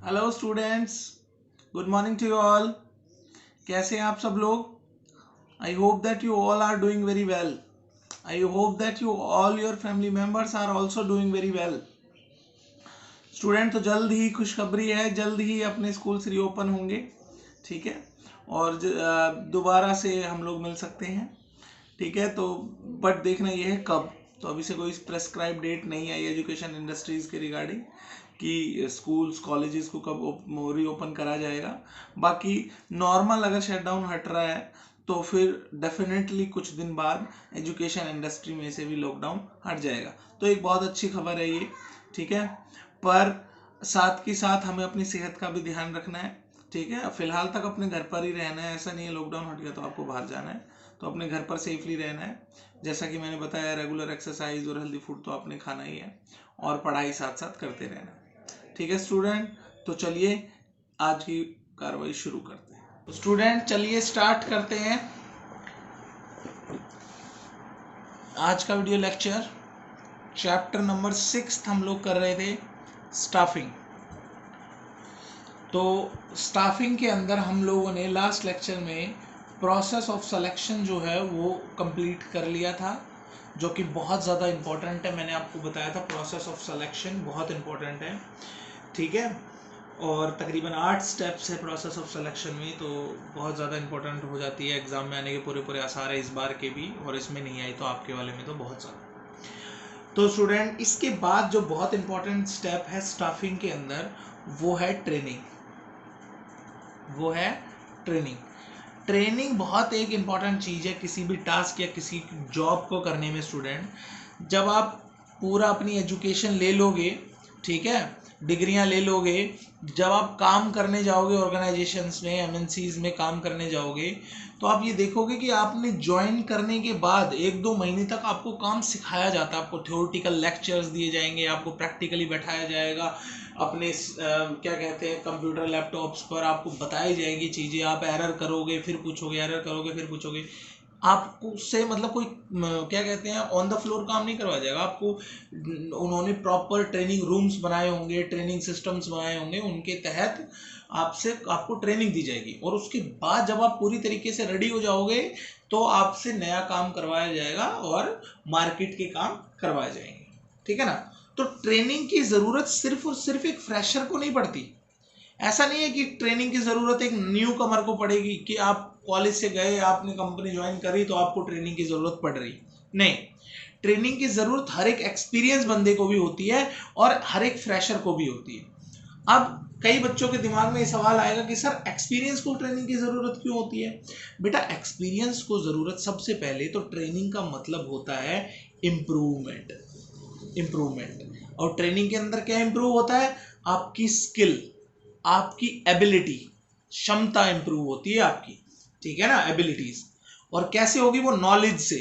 Hello students, good morning to you all. कैसे हैं आप सब लोग? I hope that you all are doing very well. I hope that you all your family members are also doing very well. Students, तो जल्द ही खुशखबरी है, जल्द ही अपने स्कूल्स रीओपन होंगे, ठीक है। और दोबारा से हम लोग मिल सकते हैं, ठीक है। तो बट देखना ये है कब। तो अभी से कोई प्रेस्क्राइब डेट नहीं आई एजुकेशन इंडस्ट्रीज के रिगार्डिंग कि स्कूल्स कॉलेजेस को कब रीओपन करा जाएगा। बाकी नॉर्मल अगर शटडाउन हट रहा है तो फिर डेफिनेटली कुछ दिन बाद एजुकेशन इंडस्ट्री में से भी लॉकडाउन हट जाएगा। तो एक बहुत अच्छी खबर है ये, ठीक है। पर साथ के साथ हमें अपनी सेहत का भी ध्यान रखना है, ठीक है। फिलहाल तक अपने घर पर ही रहना है, ऐसा नहीं है लॉकडाउन हट गया तो आपको बाहर जाना है। तो अपने घर पर सेफली रहना है। जैसा कि मैंने बताया, रेगुलर एक्सरसाइज और हेल्दी फूड तो आपने खाना ही है, और पढ़ाई साथ साथ करते रहना है, ठीक है स्टूडेंट। तो चलिए आज की कार्रवाई शुरू करते हैं। तो स्टूडेंट चलिए स्टार्ट करते हैं आज का वीडियो लेक्चर। चैप्टर नंबर 6 हम लोग कर रहे थे स्टाफिंग। तो स्टाफिंग के अंदर हम लोगों ने लास्ट लेक्चर में प्रोसेस ऑफ सिलेक्शन जो है वो कंप्लीट कर लिया था, जो कि बहुत ज़्यादा इम्पोर्टेंट है। मैंने आपको बताया था प्रोसेस ऑफ सिलेक्शन बहुत इम्पोर्टेंट है, ठीक है। और तकरीबन 8 स्टेप्स है प्रोसेस ऑफ सिलेक्शन में, तो बहुत ज़्यादा इंपॉर्टेंट हो जाती है। एग्जाम में आने के पूरे पूरे आसार है इस बार के भी, और इसमें नहीं आई तो आपके वाले में तो बहुत ज़्यादा। तो स्टूडेंट इसके बाद जो बहुत इंपॉर्टेंट स्टेप है स्टाफिंग के अंदर वो है ट्रेनिंग। वो है ट्रेनिंग। ट्रेनिंग बहुत एक इम्पॉर्टेंट चीज़ है किसी भी टास्क या किसी जॉब को करने में। स्टूडेंट जब आप पूरा अपनी एजुकेशन ले लोगे, ठीक है, डिग्रियां ले लोगे, जब आप काम करने जाओगे ऑर्गेनाइजेशंस में, एमएनसीज में काम करने जाओगे, तो आप ये देखोगे कि आपने ज्वाइन करने के बाद 1-2 महीने तक आपको काम सिखाया जाता है। आपको थ्योरेटिकल लेक्चर्स दिए जाएंगे, आपको प्रैक्टिकली बैठाया जाएगा, अपने क्या कहते हैं कंप्यूटर लैपटॉप्स पर आपको बताई जाएगी चीज़ें। आप एरर करोगे फिर पूछोगे, एरर करोगे फिर पूछोगे। आपको से मतलब कोई क्या कहते हैं ऑन द फ्लोर काम नहीं करवाया जाएगा आपको। उन्होंने प्रॉपर ट्रेनिंग रूम्स बनाए होंगे, ट्रेनिंग सिस्टम्स बनाए होंगे, उनके तहत आपको ट्रेनिंग दी जाएगी। और उसके बाद जब आप पूरी तरीके से रेडी हो जाओगे तो आपसे नया काम करवाया जाएगा और मार्केट के काम करवाए जाएंगे, ठीक है ना। तो ट्रेनिंग की ज़रूरत सिर्फ और सिर्फ एक फ्रेशर को नहीं पड़ती। ऐसा नहीं है कि ट्रेनिंग की ज़रूरत एक न्यू कमर को पड़ेगी कि आप कॉलेज से गए, आपने कंपनी ज्वाइन करी तो आपको ट्रेनिंग की ज़रूरत पड़ रही। नहीं, ट्रेनिंग की ज़रूरत हर एक एक्सपीरियंस बंदे को भी होती है और हर एक फ्रेशर को भी होती है। अब कई बच्चों के दिमाग में ये सवाल आएगा कि सर एक्सपीरियंस को ट्रेनिंग की ज़रूरत क्यों होती है? बेटा एक्सपीरियंस को ज़रूरत सबसे पहले तो ट्रेनिंग का मतलब होता है इम्प्रूवमेंट। इम्प्रूवमेंट और ट्रेनिंग के अंदर क्या इम्प्रूव होता है? आपकी स्किल, आपकी एबिलिटी, क्षमता इंप्रूव होती है आपकी, ठीक है ना, एबिलिटीज। और कैसे होगी वो? नॉलेज से,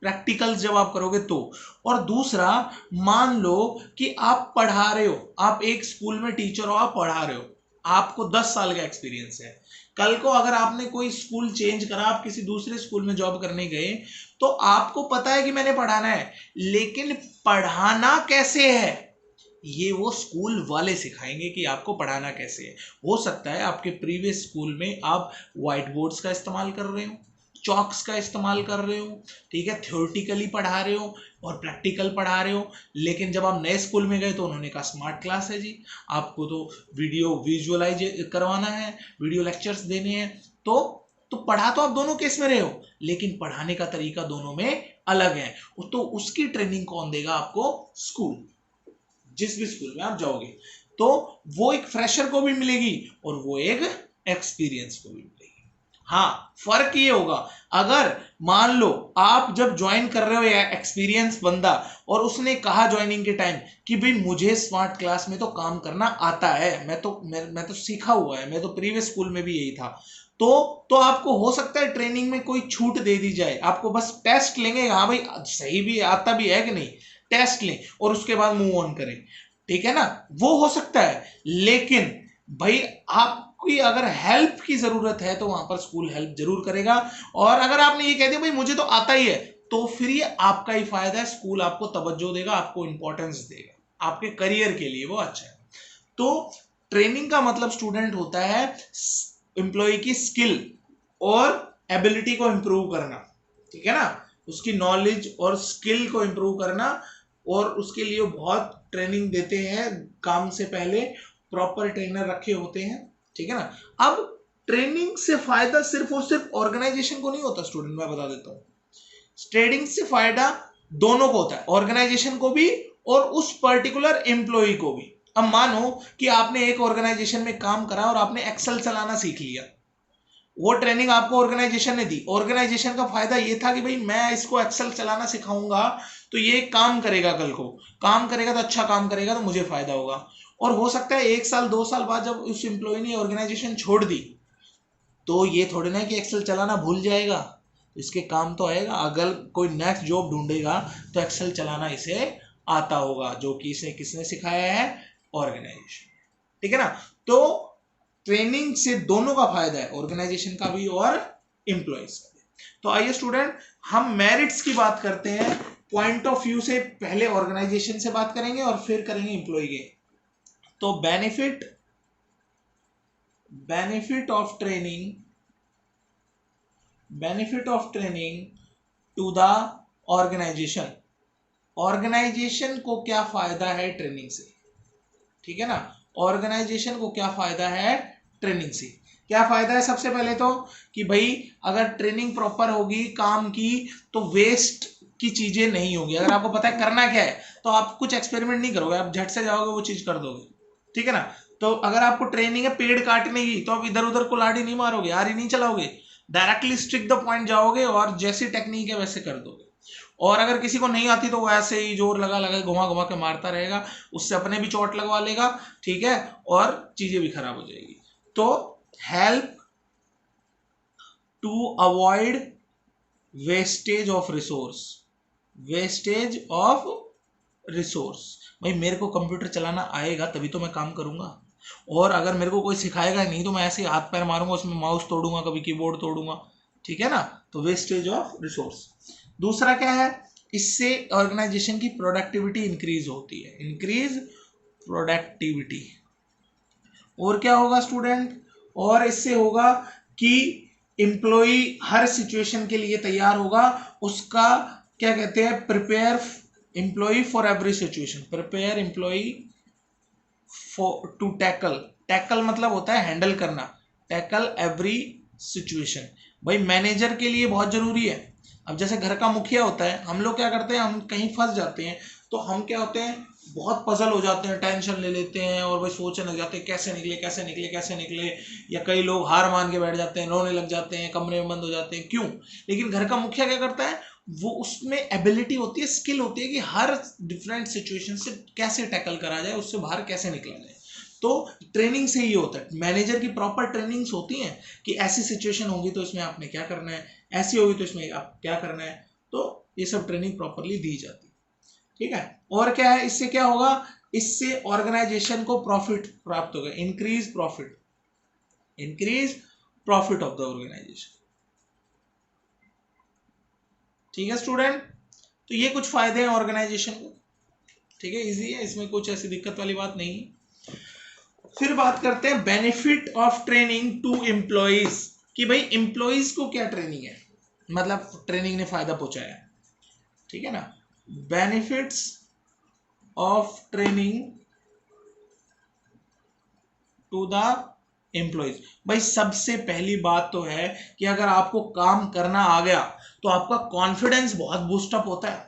प्रैक्टिकल्स जब आप करोगे तो। और दूसरा, मान लो कि आप पढ़ा रहे हो, आप एक स्कूल में टीचर हो, आप पढ़ा रहे हो, आपको 10 साल का एक्सपीरियंस है। कल को अगर आपने कोई स्कूल चेंज करा, आप किसी दूसरे स्कूल में जॉब करने गए, तो आपको पता है कि मैंने पढ़ाना है, लेकिन पढ़ाना कैसे है ये वो स्कूल वाले सिखाएंगे कि आपको पढ़ाना कैसे है। हो सकता है आपके प्रीवियस स्कूल में आप व्हाइट बोर्ड्स का इस्तेमाल कर रहे हो, चॉक्स का इस्तेमाल कर रहे हो, ठीक है, थ्योरेटिकली पढ़ा रहे हो और प्रैक्टिकल पढ़ा रहे हो। लेकिन जब आप नए स्कूल में गए तो उन्होंने कहा स्मार्ट क्लास है जी, आपको तो वीडियो विजुअलाइज करवाना है, वीडियो लेक्चर्स देने हैं। तो पढ़ा तो आप दोनों केस में रहे हो, लेकिन पढ़ाने का तरीका दोनों में अलग है। तो उसकी ट्रेनिंग कौन देगा आपको? स्कूल। जिस भी स्कूल में आप जाओगे तो वो एक फ्रेशर को भी मिलेगी और वो एक एक्सपीरियंस को भी मिलेगी। हाँ, फर्क ये होगा, अगर मान लो आप जब ज्वाइन कर रहे हो या एक्सपीरियंस बंदा, और उसने कहा ज्वाइनिंग के टाइम कि भाई मुझे स्मार्ट क्लास में तो काम करना आता है, मैं तो सीखा हुआ है, मैं तो प्रीवियस स्कूल में भी यही था, तो आपको हो सकता है ट्रेनिंग में कोई छूट दे दी जाए। आपको बस टेस्ट लेंगे, हाँ भाई सही भी आता भी है कि नहीं, टेस्ट लें और उसके बाद मूव ऑन करें, ठीक है ना, वो हो सकता है। लेकिन भाई आपकी अगर हेल्प की जरूरत है तो वहां पर स्कूल हेल्प जरूर करेगा। और अगर आपने ये कह दिया भाई मुझे तो आता ही है, तो फिर ये आपका ही फायदा है, स्कूल आपको तवज्जो देगा, आपको इंपॉर्टेंस देगा, आपके करियर के लिए वो अच्छा है। तो ट्रेनिंग का मतलब स्टूडेंट होता है एम्प्लॉय की स्किल और एबिलिटी को इंप्रूव करना, ठीक है ना, उसकी नॉलेज और स्किल को इंप्रूव करना, और उसके लिए बहुत ट्रेनिंग देते हैं, काम से पहले प्रॉपर ट्रेनर रखे होते हैं, ठीक है ना। अब ट्रेनिंग से फायदा सिर्फ और सिर्फ ऑर्गेनाइजेशन को नहीं होता स्टूडेंट, मैं बता देता हूं, ट्रेनिंग से फायदा दोनों को होता है, ऑर्गेनाइजेशन को भी और उस पर्टिकुलर एम्प्लॉय को भी। अब मानो कि आपने एक ऑर्गेनाइजेशन में काम करा और आपने एक्सेल चलाना सीख लिया, वो ट्रेनिंग आपको ऑर्गेनाइजेशन ने दी, ऑर्गेनाइजेशन का फायदा ये था कि भाई मैं इसको एक्सेल चलाना सिखाऊंगा तो ये काम करेगा, कल को काम करेगा तो अच्छा काम करेगा तो मुझे फायदा होगा। और हो सकता है 1 साल 2 साल बाद जब उस एम्प्लॉय ने ऑर्गेनाइजेशन छोड़ दी तो ये थोड़ी ना कि एक्सेल चलाना भूल जाएगा, इसके काम तो आएगा, अगर कोई नेक्स्ट जॉब ढूंढेगा तो एक्सेल चलाना इसे आता होगा, जो कि इसे किसने सिखाया है, ऑर्गेनाइजेशन, ठीक है ना। तो ट्रेनिंग से दोनों का फायदा है, ऑर्गेनाइजेशन का भी और एम्प्लॉयज का भी। तो आइए स्टूडेंट हम मेरिट्स की बात करते हैं पॉइंट ऑफ व्यू से, पहले ऑर्गेनाइजेशन से बात करेंगे और फिर करेंगे एम्प्लॉय के। तो benefit of training to the organization, organization को क्या फायदा है ट्रेनिंग से, ठीक है ना, ऑर्गेनाइजेशन को क्या फायदा है ट्रेनिंग से। क्या फायदा है, सबसे पहले तो कि भाई अगर ट्रेनिंग प्रॉपर होगी काम की तो वेस्ट की चीजें नहीं होगी, अगर आपको पता है करना क्या है तो आप कुछ एक्सपेरिमेंट नहीं करोगे, आप झट से जाओगे वो चीज कर दोगे, ठीक है ना। तो अगर आपको ट्रेनिंग है पेड़ काटने की तो आप इधर उधर कुल्हाड़ी नहीं मारोगे, आरी नहीं चलाओगे, डायरेक्टली स्ट्रिक द पॉइंट जाओगे और जैसी टेक्निक है वैसे कर दोगे। और अगर किसी को नहीं आती तो वो ऐसे ही जोर लगा लगा घुमा घुमा के मारता रहेगा, उससे अपने भी चोट लगवा लेगा, ठीक है, और चीजें भी खराब हो जाएगी। तो help to avoid wastage of resource, भाई मेरे को कंप्यूटर चलाना आएगा तभी तो मैं काम करूंगा, और अगर मेरे को कोई सिखाएगा नहीं तो मैं ऐसे ही हाथ पैर मारूंगा, उसमें माउस तोड़ूंगा, कभी कीबोर्ड तोड़ूंगा, ठीक है ना। तो वेस्टेज ऑफ रिसोर्स। दूसरा क्या है, इससे ऑर्गेनाइजेशन की प्रोडक्टिविटी इंक्रीज होती है, इंक्रीज प्रोडक्टिविटी। और क्या होगा स्टूडेंट, और इससे होगा कि एम्प्लॉय हर सिचुएशन के लिए तैयार होगा, उसका क्या कहते हैं, prepare employ for every situation, prepare employ for to tackle मतलब होता है हैंडल करना, टैकल एवरी सिचुएशन। भाई मैनेजर के लिए बहुत जरूरी है। अब जैसे घर का मुखिया होता है, हम लोग क्या करते हैं, हम कहीं फंस जाते हैं तो हम क्या होते हैं, बहुत पजल हो जाते हैं, टेंशन ले लेते हैं और भाई सोचने लग जाते हैं कैसे निकले कैसे निकले कैसे निकले, या कई लोग हार मान के बैठ जाते हैं, रोने लग जाते हैं, कमरे में बंद हो जाते हैं, क्यों। लेकिन घर का मुखिया क्या करता है, वो उसमें एबिलिटी होती है, स्किल होती है कि हर डिफरेंट सिचुएशन से कैसे टैकल करा जाए, उससे बाहर कैसे निकला जाए। तो ट्रेनिंग से ही होता है, मैनेजर की प्रॉपर ट्रेनिंग्स होती हैं कि ऐसी सिचुएशन होगी तो इसमें आपने क्या करना है, ऐसी होगी तो इसमें आप क्या करना है, तो ये सब ट्रेनिंग प्रॉपरली दी जाती है, ठीक है। और क्या है, इससे क्या होगा, इससे ऑर्गेनाइजेशन को प्रॉफिट प्राप्त होगा, increase profit of the organization, ठीक है स्टूडेंट। तो ये कुछ फायदे हैं ऑर्गेनाइजेशन को, ठीक है, इजी है, इसमें कुछ ऐसी दिक्कत वाली बात नहीं है। फिर बात करते हैं benefit of training to employees, कि भाई एम्प्लॉइज को क्या ट्रेनिंग है, मतलब ट्रेनिंग ने फायदा पहुंचाया, ठीक है ना। Benefits of training to the employees, भाई सबसे पहली बात तो है कि अगर आपको काम करना आ गया तो आपका कॉन्फिडेंस बहुत बूस्टअप होता है,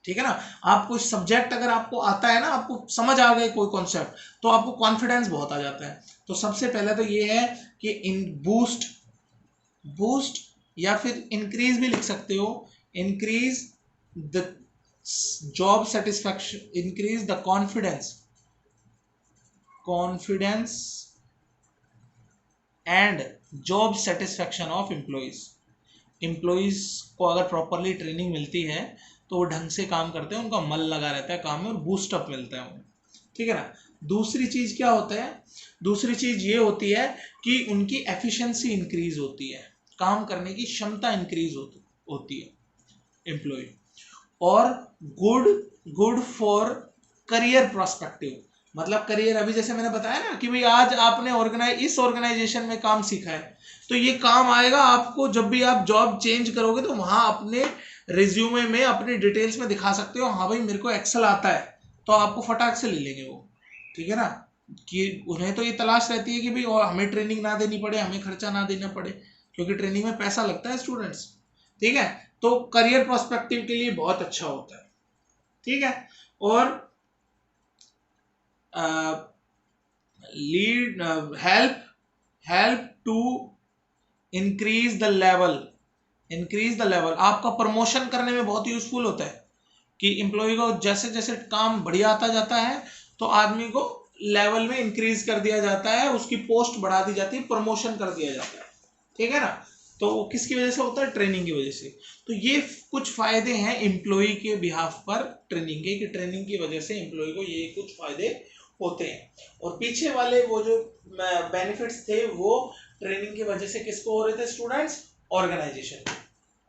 ठीक है ना। आप कोई सब्जेक्ट अगर आपको आता है ना, आपको समझ आ गए कोई कॉन्सेप्ट, तो आपको कॉन्फिडेंस बहुत आ जाता है। तो सबसे पहले तो ये है कि इन बूस्ट या फिर इंक्रीज भी लिख सकते हो, increase the job satisfaction, increase the confidence and job satisfaction of employees को अगर प्रॉपरली ट्रेनिंग मिलती है तो वो ढंग से काम करते हैं, उनका मन लगा रहता है काम में और बूस्टअप मिलता है उन्हें, ठीक है ना। दूसरी चीज क्या होता है, दूसरी चीज ये होती है कि उनकी एफिशिएंसी इंक्रीज होती है, काम करने की क्षमता इंक्रीज होती है एम्प्लॉय। और गुड फॉर करियर प्रोस्पेक्टिव, मतलब करियर, अभी जैसे मैंने बताया ना कि भाई आज आपने इस ऑर्गेनाइजेशन में काम सीखा है, तो ये काम आएगा आपको जब भी आप जॉब चेंज करोगे, तो वहां अपने रिज्यूमे में अपनी डिटेल्स में दिखा सकते हो, हाँ भाई मेरे को एक्सेल आता है, तो आपको फटाक से ले लेंगे वो। ठीक है ना, कि उन्हें तो ये तलाश रहती है कि भाई और हमें ट्रेनिंग ना देनी पड़े, हमें खर्चा ना देना पड़े, क्योंकि ट्रेनिंग में पैसा लगता है स्टूडेंट्स। ठीक है, तो करियर प्रोस्पेक्टिव के लिए बहुत अच्छा होता है। ठीक है, और lead help to increase the level आपका प्रमोशन करने में बहुत यूजफुल होता है, कि एम्प्लॉय को जैसे जैसे काम बढ़िया आता जाता है, तो आदमी को लेवल में इंक्रीज कर दिया जाता है, उसकी पोस्ट बढ़ा दी जाती है, प्रमोशन कर दिया जाता है। ठीक है ना, तो वो किसकी वजह से होता है? ट्रेनिंग की वजह से। तो ये कुछ फायदे हैं एम्प्लॉय के बिहाफ पर ट्रेनिंग के, कि ट्रेनिंग की वजह से एम्प्लॉय को ये कुछ फायदे होते हैं। और पीछे वाले वो जो बेनिफिट्स थे वो ट्रेनिंग की वजह से किसको हो रहे थे स्टूडेंट्स? ऑर्गेनाइजेशन।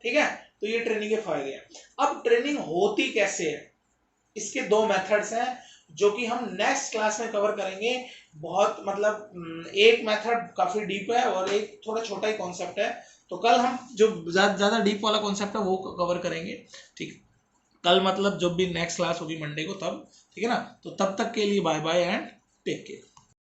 ठीक है, तो ये ट्रेनिंग के फायदे हैं। अब ट्रेनिंग होती कैसे है, इसके दो मेथड्स हैं जो कि हम नेक्स्ट क्लास में कवर करेंगे। बहुत मतलब एक मेथड काफी डीप है और एक थोड़ा छोटा ही कॉन्सेप्ट है, तो कल हम जो ज्यादा डीप वाला कॉन्सेप्ट है वो कवर करेंगे। ठीक, कल मतलब जब भी नेक्स्ट क्लास होगी मंडे को तब। ठीक है ना, तो तब तक के लिए bye bye and take care.